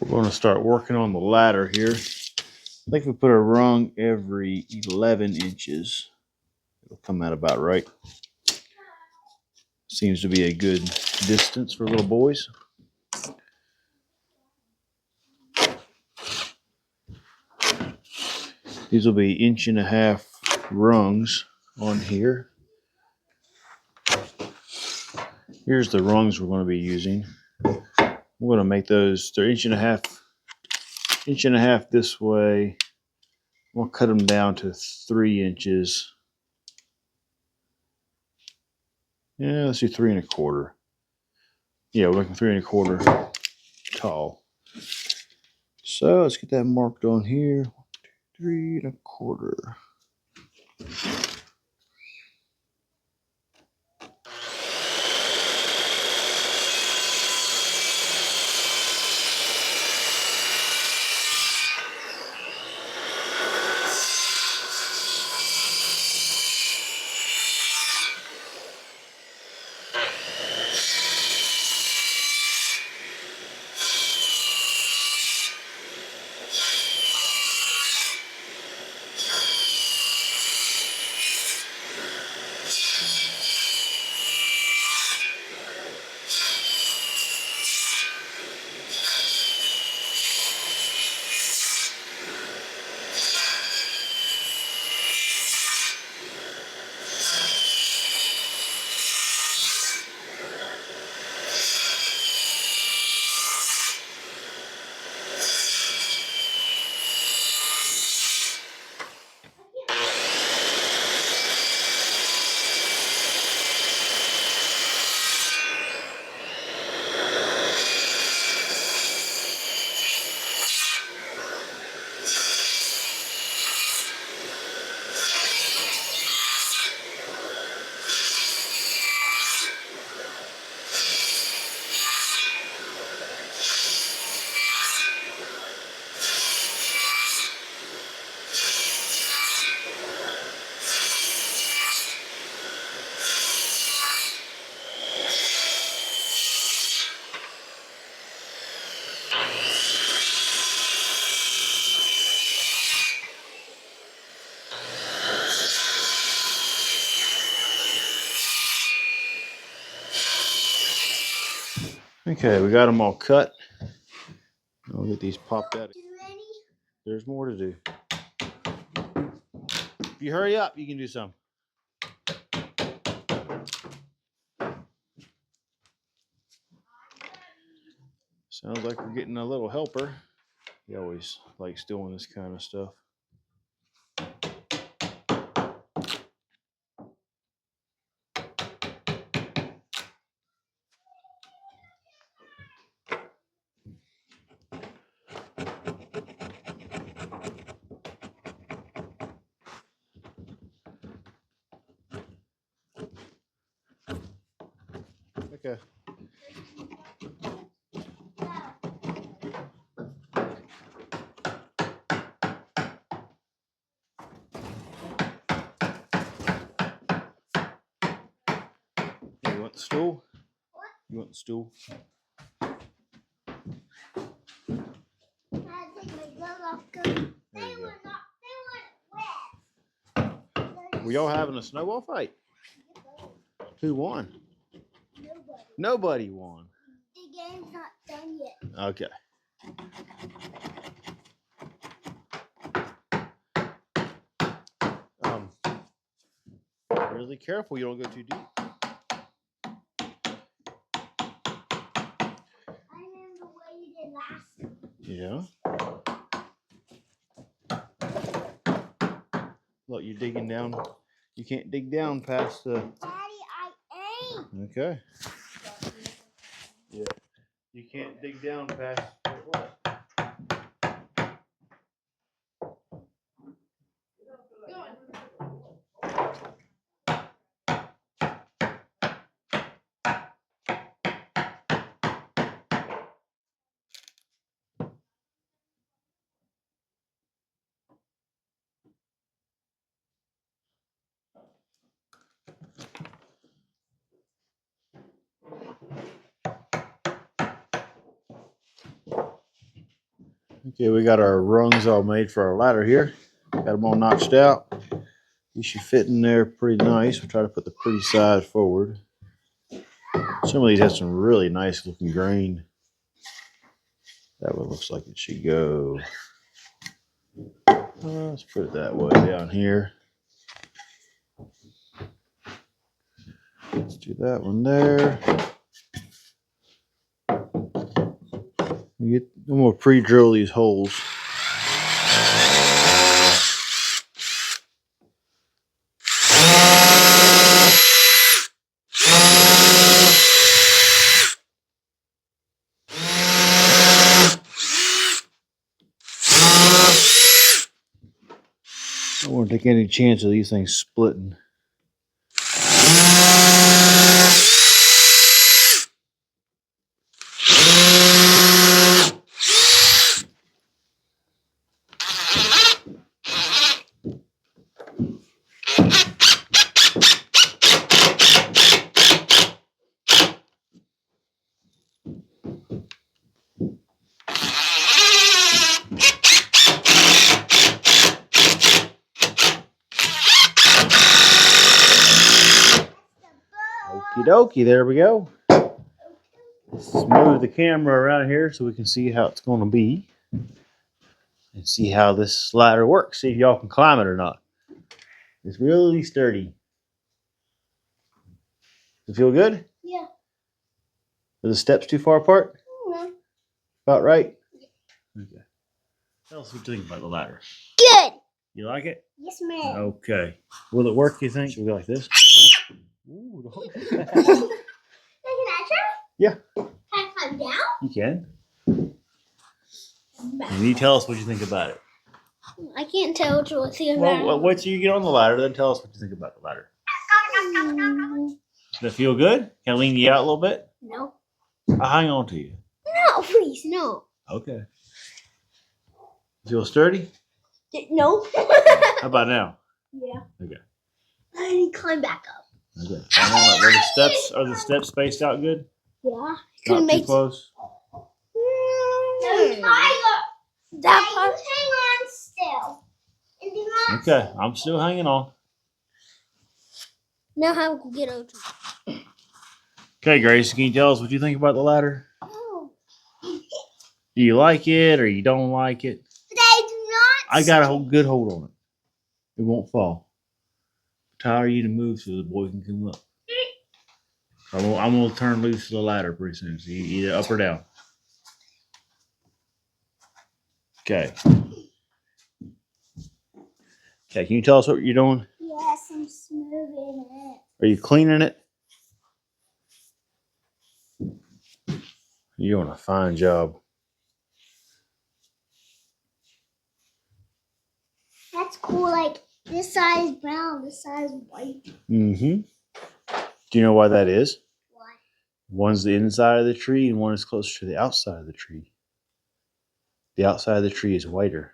We're going to start working on the ladder here. I think we put a rung every 11 inches. It'll come out about right. Seems to be a good distance for little boys. These will be 1.5 rungs on here. Here's the rungs we're going to be using. We're going to make those, they're 1.5 this way. We'll cut them down to 3 inches. Yeah, let's do 3.25. Yeah, we're looking 3.25 tall. So let's get that marked on here. 3.25. Okay, we got them all cut. I'll get these popped out. There's more to do. If you hurry up, you can do some. Sounds like we're getting a little helper. He always likes doing this kind of stuff. Okay. You want the stool? What? You want the stool? Were y'all having a snowball fight? Who won? Nobody. Nobody won. The game's not done yet. Okay. Really careful you don't go too deep. I remember what you did last time. Yeah. Look, you're digging down. You can't dig down past the... Daddy, I ain't. Okay. Yeah. You can't dig down past what? Okay, we got our rungs all made for our ladder here. Got them all notched out. You should fit in there pretty nice. We'll try to put the pretty side forward. Some of these have some really nice looking grain. That one looks like it should go. Let's put it that way down here. Let's do that one there. I'm gonna pre-drill these holes. I don't want to take any chance of these things splitting. Okie dokie, there we go. Let's move the camera around here so we can see how it's going to be. And see how this ladder works. See if y'all can climb it or not. It's really sturdy. Does it feel good? Yeah. Are the steps too far apart? No. About right? Yeah. Okay. Tell us what you think about the ladder. Good. You like it? Yes, ma'am. Okay. Will it work, you think? Should we go like this? Ooh, don't do that. Can I try? Yeah. Can I climb down? You can. And you tell us what you think about it. I can't tell what you think about Well, once you get on the ladder, then tell us what you think about the ladder. Does it feel good? Can I lean you out a little bit? No. I'll hang on to you. No, please, no. Okay. Feel sturdy? No. How about now? Yeah. Okay. I need to climb back up. Okay. Are the steps spaced out good? Yeah. Not too close? That part. Hang on still. Okay. I'm still hanging on. Now how to get over. Okay, Grace, can you tell us what you think about the ladder? Oh. Do you like it or you don't like it? But I do not. I got a good hold on it. It won't fall. Tire you to move so the boy can come up. I'm going to turn loose the ladder pretty soon. So you either up or down. Okay. Okay, can you tell us what you're doing? Yes, I'm smoothing it. Are you cleaning it? You're doing a fine job. That's cool. Like this side is brown, this side is white. Mm-hmm. Do you know why that is? Why? One's the inside of the tree and one is closer to the outside of the tree. The outside of the tree is whiter.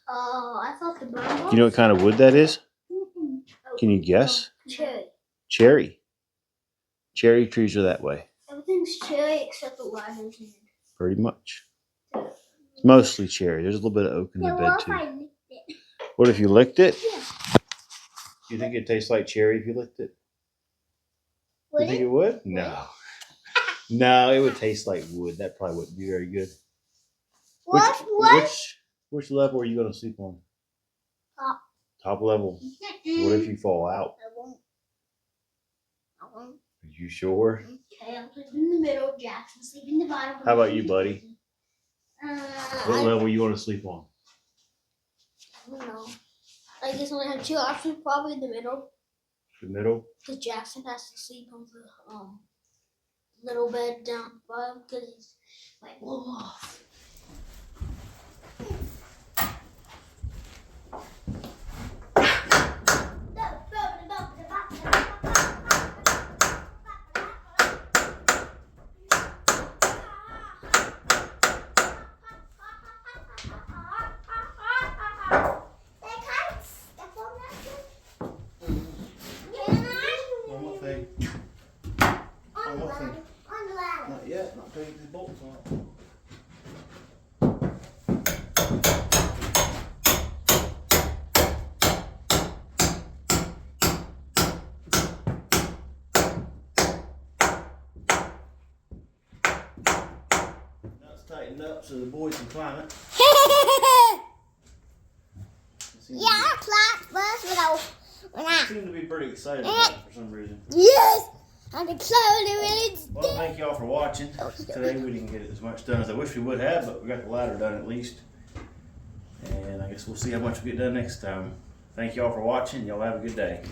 Oh, I thought the brown one. Do you know what kind of wood that is? Mm-mm. Oh, Can you guess? Cherry. Cherry. Cherry trees are that way. Everything's cherry except the ladder's in. Pretty much. It's mostly cherry. There's a little bit of oak in the bed What if too. I licked it? What if you licked it? Yeah. Do you think it tastes like cherry if you licked it? Would You think it? it would? No. No, it would taste like wood. That probably wouldn't be very good. Which level are you going to sleep on? Top. Top level. What if you fall out? I won't. I won't. Are you sure? Okay, I'll sleep in the middle. Jackson sleep in the bottom. How about you, buddy? What I level you want to sleep on? don't know. I guess I only have two options. Probably in the middle. The middle? Because Jackson has to sleep on the little bed down bottom because he's like, whoa. Not yet. Not taking the bolts off. tightened up so the boys can climb it. Yeah, I climbed first when I Seem to be pretty excited about it for some reason. yes, I'm excited. Well, thank y'all for watching. Today we didn't get as much done as I wish we would have, but we got the ladder done at least. And I guess we'll see how much we get done next time. Thank y'all for watching. Y'all have a good day.